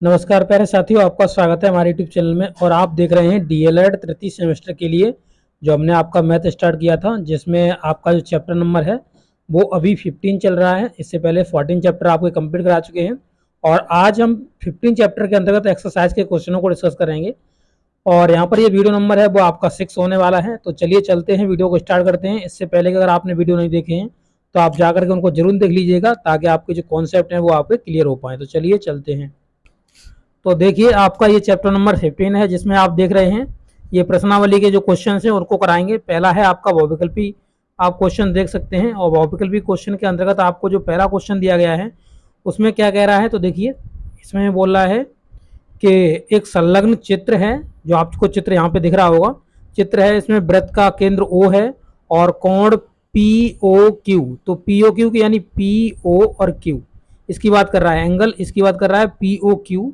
नमस्कार प्यारे साथियों, आपका स्वागत है हमारे यूट्यूब चैनल में। और आप देख रहे हैं डीएलएड तृतीय सेमेस्टर के लिए जो हमने आपका मैथ स्टार्ट किया था, जिसमें आपका जो चैप्टर नंबर है वो अभी 15 चल रहा है। इससे पहले 14 चैप्टर आपको कंप्लीट करा चुके हैं और आज हम 15 चैप्टर के अंतर्गत एक्सरसाइज के क्वेश्चनों को डिस्कस करेंगे। और यहाँ पर ये वीडियो नंबर है वो आपका 6 होने वाला है। तो चलिए चलते हैं, वीडियो को स्टार्ट करते हैं। इससे पहले कि अगर आपने वीडियो नहीं देखे हैं तो आप जाकर के उनको जरूर देख लीजिएगा, ताकि आपके जो कॉन्सेप्ट हैं वो आपके क्लियर हो पाए। तो चलिए चलते हैं। तो देखिए, आपका ये चैप्टर नंबर 15 है, जिसमें आप देख रहे हैं ये प्रश्नावली के जो क्वेश्चन हैं उनको कराएंगे। पहला है आपका बहुविकल्पी, आप क्वेश्चन देख सकते हैं। और बहुविकल्पी क्वेश्चन के अंतर्गत आपको जो पहला क्वेश्चन दिया गया है उसमें क्या कह रहा है, तो देखिए इसमें बोल रहा है कि एक संलग्न चित्र है, जो आपको चित्र यहाँ पे दिख रहा होगा। चित्र है, इसमें वृत्त का केंद्र O है और कोण POQ। तो POQ की यानी PO और Q, इसकी बात कर रहा है। एंगल इसकी बात कर रहा है POQ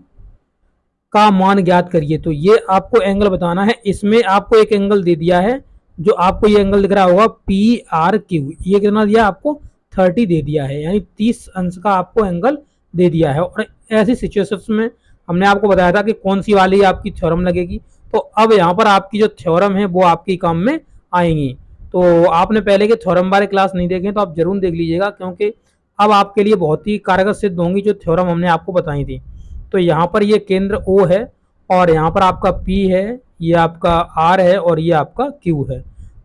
का मान ज्ञात करिए। तो ये आपको एंगल बताना है। इसमें आपको एक एंगल दे दिया है, जो आपको ये एंगल दिख रहा होगा PRQ। ये कितना दिया आपको? 30 दे दिया है, यानी 30 अंश का आपको एंगल दे दिया है। और ऐसी सिचुएशंस में हमने आपको बताया था कि कौन सी वाली आपकी थ्योरम लगेगी। तो अब यहाँ पर आपकी जो थ्योरम है वो आपकी काम में आएंगी। तो आपने पहले के थ्योरम बारे क्लास नहीं देखे तो आप जरूर देख लीजिएगा, क्योंकि अब आपके लिए बहुत ही कारगर सिद्ध होंगी जो थ्योरम हमने आपको बताई थी। तो यहाँ पर ये केंद्र O है और यहाँ पर आपका P है, ये आपका R है और ये आपका Q है।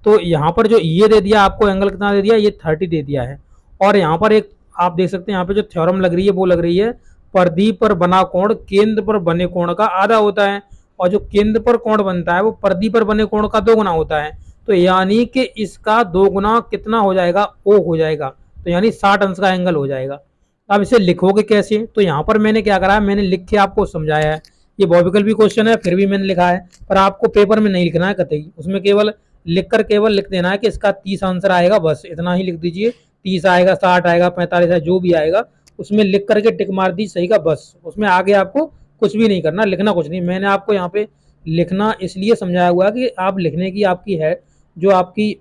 तो यहाँ पर जो ये दे दिया आपको एंगल कितना दे दिया, ये 30 दे दिया है। और यहाँ पर एक आप देख सकते हैं, यहाँ पे जो थ्योरम लग रही है वो लग रही है परिधि पर बना कोण केंद्र पर बने कोण का आधा होता है। और जो केंद्र पर कोण बनता है वो परिधि पर बने कोण का 2 गुना होता है। तो यानी कि इसका 2 गुना कितना हो जाएगा? O हो जाएगा। तो यानी 60 अंश का एंगल हो जाएगा। अब इसे लिखोगे कैसे? तो यहाँ पर मैंने क्या करा है, मैंने लिख के आपको समझाया है। ये बहुविकल्पी क्वेश्चन है, फिर भी मैंने लिखा है, पर आपको पेपर में नहीं लिखना है कतई। उसमें केवल लिख देना है कि इसका 30 आंसर आएगा, बस इतना ही लिख दीजिए। 30 आएगा, 60 आएगा, 45 आएगा, जो भी आएगा उसमें लिख करके टिक मार दी सही का, बस। उसमें आगे आपको कुछ भी नहीं करना, लिखना कुछ नहीं। मैंने आपको यहाँ पे लिखना इसलिए समझाया हुआ है कि आप लिखने की आपकी है जो आपकी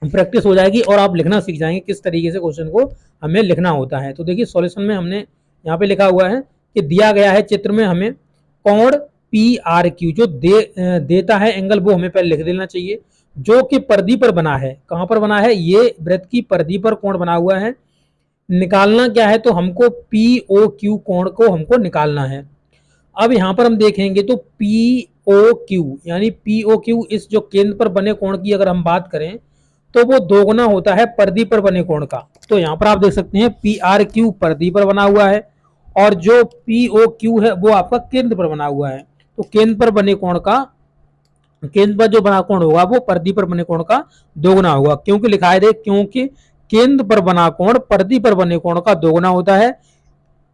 प्रैक्टिस हो जाएगी और आप लिखना सीख जाएंगे किस तरीके से क्वेश्चन को हमें लिखना होता है। तो देखिए सॉल्यूशन में हमने यहाँ पे लिखा हुआ है कि दिया गया है चित्र में हमें कोण PRQ जो देता है एंगल, वो हमें पहले लिख देना चाहिए, जो कि परिधि पर बना है। कहां पर बना है? ये वृत्त की परिधि पर कोण बना हुआ है। निकालना क्या है? तो हमको POQ कोण को हमको निकालना है। अब यहां पर हम देखेंगे तो POQ यानी POQ इस जो केंद्र पर बने कोण की अगर हम बात करें तो वो 2 गुना होता है परिधि पर बने कोण का। तो यहाँ पर आप देख सकते हैं PRQ परिधि पर बना हुआ है और जो POQ है वो आपका केंद्र पर बना हुआ है। तो केंद्र पर बने कोण का, केंद्र पर जो बना कोण होगा वो परिधि पर बने कोण का 2 गुना होगा। क्योंकि लिखा है, क्योंकि केंद्र पर बना कोण परिधि पर बने कोण का 2 गुना होता है।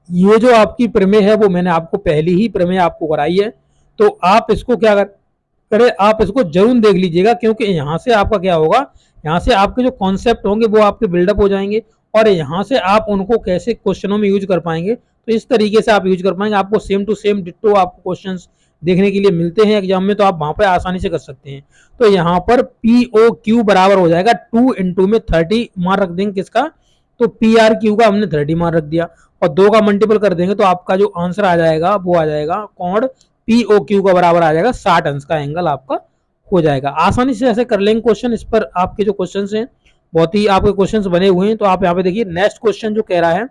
ये जो आपकी प्रमेय है वो मैंने आपको पहली ही प्रमेय आपको कराई है। तो आप इसको क्या करें, आप इसको जरूर देख लीजिएगा, क्योंकि यहाँ से आपका क्या होगा, यहाँ से आपके जो कॉन्सेप्ट होंगे वो आपके बिल्डअप हो जाएंगे और यहाँ से आप उनको कैसे क्वेश्चनों में यूज कर पाएंगे। तो इस तरीके से आप यूज कर पाएंगे। आपको सेम टू सेम डिट्टो आपको क्वेश्चंस देखने के लिए मिलते हैं एग्जाम में, तो आप वहां पर आसानी से कर सकते हैं। तो यहाँ पर POQ बराबर हो जाएगा 2 इंटू में 30 मान रख देंगे किसका, तो PRQ का हमने 30 मान रख दिया और 2 का मल्टीपल कर देंगे तो आपका जो आंसर आ जाएगा वो आ जाएगा कोण POQ का बराबर आ जाएगा 60 अंश का एंगल आपका हो जाएगा। आसानी से ऐसे कर लेंगे क्वेश्चन। इस पर आपके जो क्वेश्चंस हैं बहुत ही आपके क्वेश्चंस बने हुए हैं। तो आप यहाँ पे देखिए नेक्स्ट क्वेश्चन जो कह रहा है,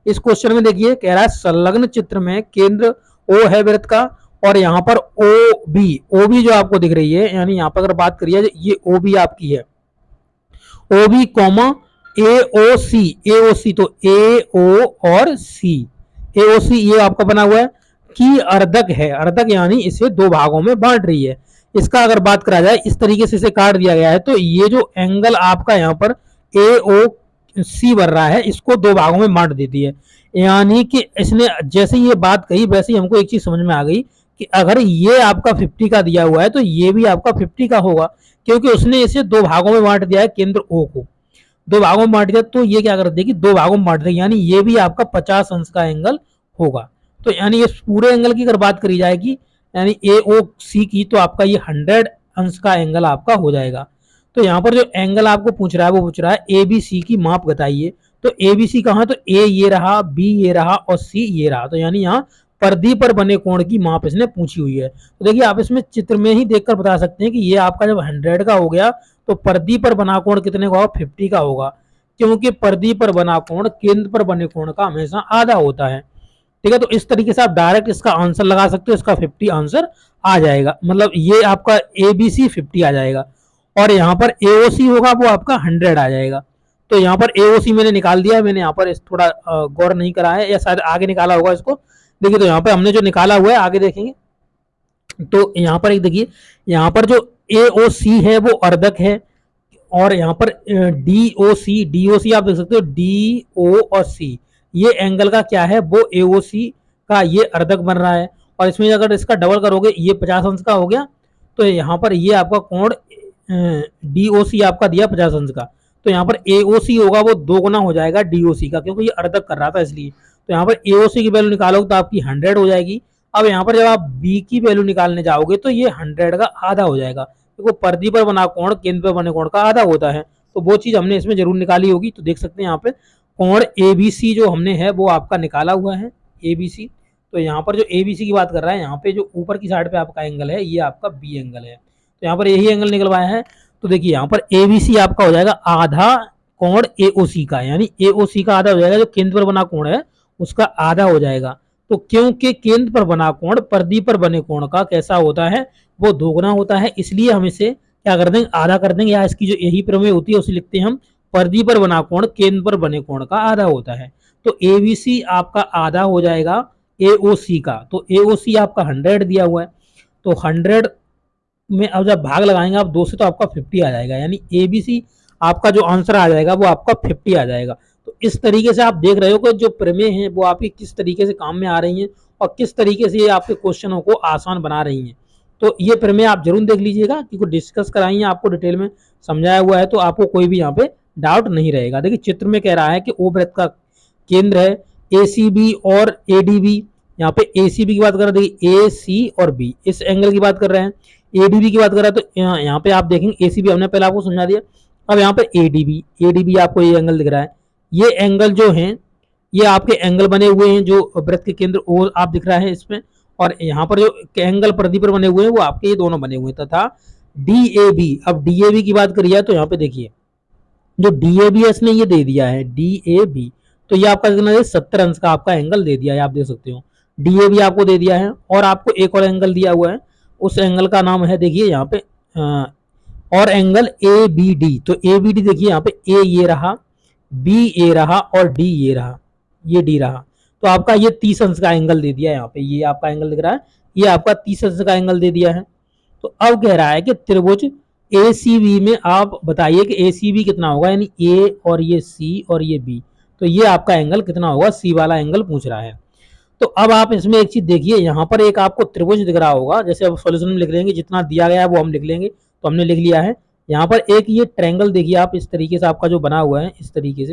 इस क्वेश्चन में देखिए कह रहा है संलग्न चित्र में केंद्र O है वृत्त का और यहाँ पर OB जो आपको दिख रही है, यानी यहाँ पर अगर बात करिए ये OB आपकी है, OB कॉमा AOC तो AO और C, AOC ये आपका बना हुआ है कि अर्धक है, अर्धक यानी इसे 2 भागों में बांट रही है। इसका अगर बात करा जाए इस तरीके से इसे काट दिया गया है, तो ये जो एंगल आपका यहाँ पर AOC बन रहा है इसको 2 भागों में बांट देती है। यानी कि इसने जैसे ये बात कही वैसे ही हमको एक चीज समझ में आ गई कि अगर ये आपका 50 का दिया हुआ है तो ये भी आपका 50 का होगा, क्योंकि उसने इसे 2 भागों में बांट दिया है। केंद्र O को 2 भागों में बांट दिया तो ये क्या कर देगी, 2 भागों में बांट देगी, यानी ये भी आपका 50 अंश का एंगल होगा। तो यानी इस पूरे एंगल की अगर बात करी जाएगी यानी AOC की, तो आपका ये 100 अंश का एंगल आपका हो जाएगा। तो यहाँ पर जो एंगल आपको पूछ रहा है वो पूछ रहा है ABC की माप बताइए। तो ABC कहाँ, तो A ये रहा, B ये रहा और C ये रहा। तो यानी यहाँ परिधि पर बने कोण की माप इसने पूछी हुई है। तो देखिए आप इसमें चित्र में ही देखकर बता सकते हैं कि ये आपका जब 100 का हो गया तो परिधि पर बना कोण कितने का होगा, 50 का होगा, क्योंकि परिधि पर बना कोण केंद्र पर बने कोण का हमेशा आधा होता है। ठीक है, तो इस तरीके से आप डायरेक्ट इसका आंसर लगा सकते हो, इसका 50 आंसर आ जाएगा, मतलब ये आपका ABC 50 आ जाएगा, और यहाँ पर AOC होगा वो आपका 100 आ जाएगा। तो यहाँ पर AOC मैंने निकाल दिया है, मैंने यहाँ पर थोड़ा गौर नहीं करा है, या शायद आगे निकाला होगा इसको। देखिए तो यहाँ पर हमने जो निकाला हुआ है आगे देखेंगे, तो यहाँ पर एक देखिए, यहाँ पर जो AOC है वो अर्धक है, और यहाँ पर DOC आप देख सकते हो, DO और C ये एंगल का क्या है, वो AOC का ये अर्धक बन रहा है। और इसमें अगर इसका डबल करोगे ये 50 अंश का हो गया, तो यहाँ पर ये आपका कोण DOC आपका दिया 50 अंश का, तो यहाँ पर AOC होगा वो 2 गुना हो जाएगा DOC का, क्योंकि ये अर्धक कर रहा था इसलिए। तो यहाँ पर AOC की वैल्यू निकालोगे तो आपकी 100 हो जाएगी। अब यहाँ पर जब आप B की वैल्यू निकालने जाओगे तो ये 100 का आधा हो जाएगा, क्योंकि परिधि पर बना कोण केंद्र पर बने कोण का आधा होता है। तो वो चीज हमने इसमें जरूर निकाली होगी। तो देख सकते हैं यहाँ पे कोण ABC जो हमने है वो आपका निकाला हुआ है, ABC। तो यहाँ पर जो ABC की बात कर रहा है, यहाँ पे जो ऊपर की साइड पे आपका एंगल है ये आपका B एंगल है, तो यहाँ पर यही एंगल निकलवाया है। तो देखिए यहाँ पर ABC आपका हो जाएगा आधा कोण AOC का, यानी AOC का आधा हो जाएगा, जो केंद्र पर बना कोण है उसका आधा हो जाएगा। तो क्योंकि केंद्र पर बना कोण परिधि पर बने कोण का कैसा होता है, वो दोगुना होता है, इसलिए हम इसे क्या कर देंगे, आधा कर देंगे, या इसकी जो यही प्रमेय होती है उसे लिखते हैं हम, परिधि पर बना कोण केंद्र पर बने कोण का आधा होता है। तो ABC आपका आधा हो जाएगा AOC का, तो AOC आपका 100 दिया हुआ है, तो 100 में अब जब भाग लगाएंगे आप 2 से तो आपका 50 आ जाएगा, यानी ABC आपका जो आंसर आ जाएगा वो आपका 50 आ जाएगा। तो इस तरीके से आप देख रहे हो कि जो प्रमेय हैं वो आपकी किस तरीके से काम में आ रही हैं, और किस तरीके से ये आपके क्वेश्चनों को आसान बना रही हैं। तो ये प्रमेय आप जरूर देख लीजिएगा, क्योंकि डिस्कस कराई है आपको, डिटेल में समझाया हुआ है, तो आपको कोई भी यहाँ पे डाउट नहीं रहेगा। देखिए चित्र में कह रहा है कि O वृत्त का केंद्र है ACB और ADB। यहाँ पे ACB की बात कर रहे हैं, देखिए AC और B इस एंगल की बात कर रहे हैं, ADB की बात कर रहे हैं, तो यहाँ पे आप देखेंगे ACB हमने पहले आपको समझा दिया। अब यहाँ पे ADB आपको ये एंगल दिख रहा है, ये एंगल जो है ये आपके एंगल बने हुए हैं, जो वृत्त के केंद्र O आप दिख रहा है इसमें, और यहाँ पर जो एंगल परिधि पर बने हुए हैं वो आपके ये दोनों बने हुए हैं। तथा DAB, अब DAB की बात करिए तो यहाँ पे देखिए जो DAB इसने ये दे दिया है DAB, तो ये आपका कितना है, 70 अंश का आपका एंगल दे दिया है, आप देख सकते हो DAB आपको दे दिया है। और आपको एक और एंगल दिया हुआ है, उस एंगल का नाम है देखिए यहाँ पे और एंगल ABD। तो ABD देखिए यहाँ पे A ये रहा, B A रहा, और D ये रहा, ये D रहा, तो आपका ये 30 अंश का एंगल दे दिया है। यहाँ पे ये आपका एंगल दिख रहा है, ये आपका 30 अंश का एंगल दे दिया है। तो अब कह रहा है कि त्रिभुज ACB में आप बताइए कि ACB कितना होगा, यानी A और ये C और ये B, तो ये आपका एंगल कितना होगा, C वाला एंगल पूछ रहा है। तो अब आप इसमें एक चीज देखिए, यहाँ पर एक आपको त्रिभुज दिख रहा होगा, जैसे अब सॉल्यूशन में लिख लेंगे, जितना दिया गया है वो हम लिख लेंगे, तो हमने लिख लिया है। यहाँ पर एक ये ट्रायंगल देखिए आप, इस तरीके से आपका जो बना हुआ है, इस तरीके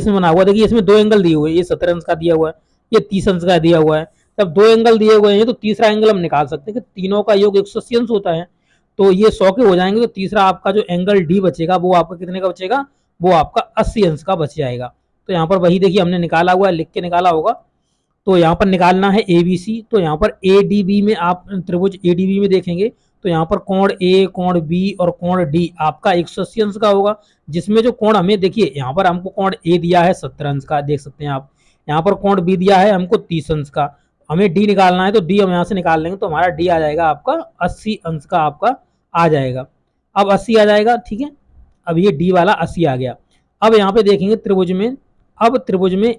से बना हुआ, देखिए इसमें 2 एंगल दिए हुए हैं, ये 70 अंश का दिया हुआ है, ये 30 अंश का दिया हुआ है। जब 2 एंगल दिए हुए हैं तो तीसरा एंगल हम निकाल सकते हैं कि तीनों का योग 180 अंश होता है, तो ये 100 के हो जाएंगे, तो तीसरा आपका जो एंगल D बचेगा वो आपका कितने का बचेगा, वो आपका 80 अंश का बच जाएगा। तो यहाँ पर वही देखिए हमने निकाला हुआ है, लिख के निकाला होगा। तो यहाँ पर निकालना है ABC, तो यहाँ पर ADB में आप त्रिभुज ADB में देखेंगे तो यहाँ पर कोण A, कोण B और कोण D आपका 180 अंश का होगा, जिसमें जो कोण हमें देखिए यहाँ पर हमको कोण A दिया है 70 अंश का, देख सकते हैं आप, यहाँ पर कोण B दिया है हमको 30 अंश का, हमें D निकालना है, तो D हम यहाँ से निकाल लेंगे, तो हमारा D आ जाएगा आपका 80 अंश का आपका आ जाएगा। अब 80 आ जाएगा, ठीक है, अब ये D वाला 80 आ गया। अब यहाँ पे देखेंगे त्रिभुज में, अब त्रिभुज में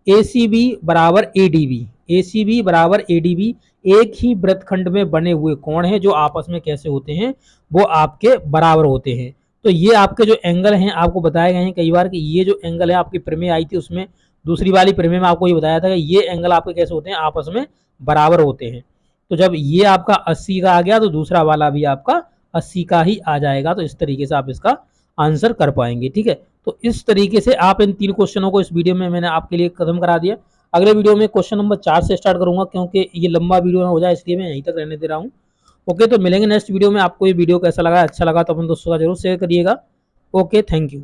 ACB बराबर ADB एक ही वृत्तखंड में बने हुए कोण हैं, जो आपस में कैसे होते हैं, वो आपके बराबर होते हैं। तो ये आपके जो एंगल हैं आपको बताए गए हैं कई बार कि ये जो एंगल है, आपकी प्रमेय आई थी उसमें, दूसरी वाली प्रमेय में आपको ये बताया था कि ये एंगल आपके कैसे होते हैं, आपस में बराबर होते हैं। तो जब ये आपका 80 का आ गया तो दूसरा वाला भी आपका 80 का ही आ जाएगा। तो इस तरीके से आप इसका आंसर कर पाएंगे, ठीक है। तो इस तरीके से आप इन 3 क्वेश्चनों को इस वीडियो में मैंने आपके लिए खत्म करा दिया। अगले वीडियो में क्वेश्चन नंबर 4 से स्टार्ट करूंगा, क्योंकि ये लंबा वीडियो हो जाए इसलिए मैं यहीं तक रहने दे रहा हूँ। ओके, तो मिलेंगे नेक्स्ट वीडियो में। आपको ये वीडियो कैसा लगा, अच्छा लगा तो अपने दोस्तों का जरूर शेयर करिएगा। Okay, thank you.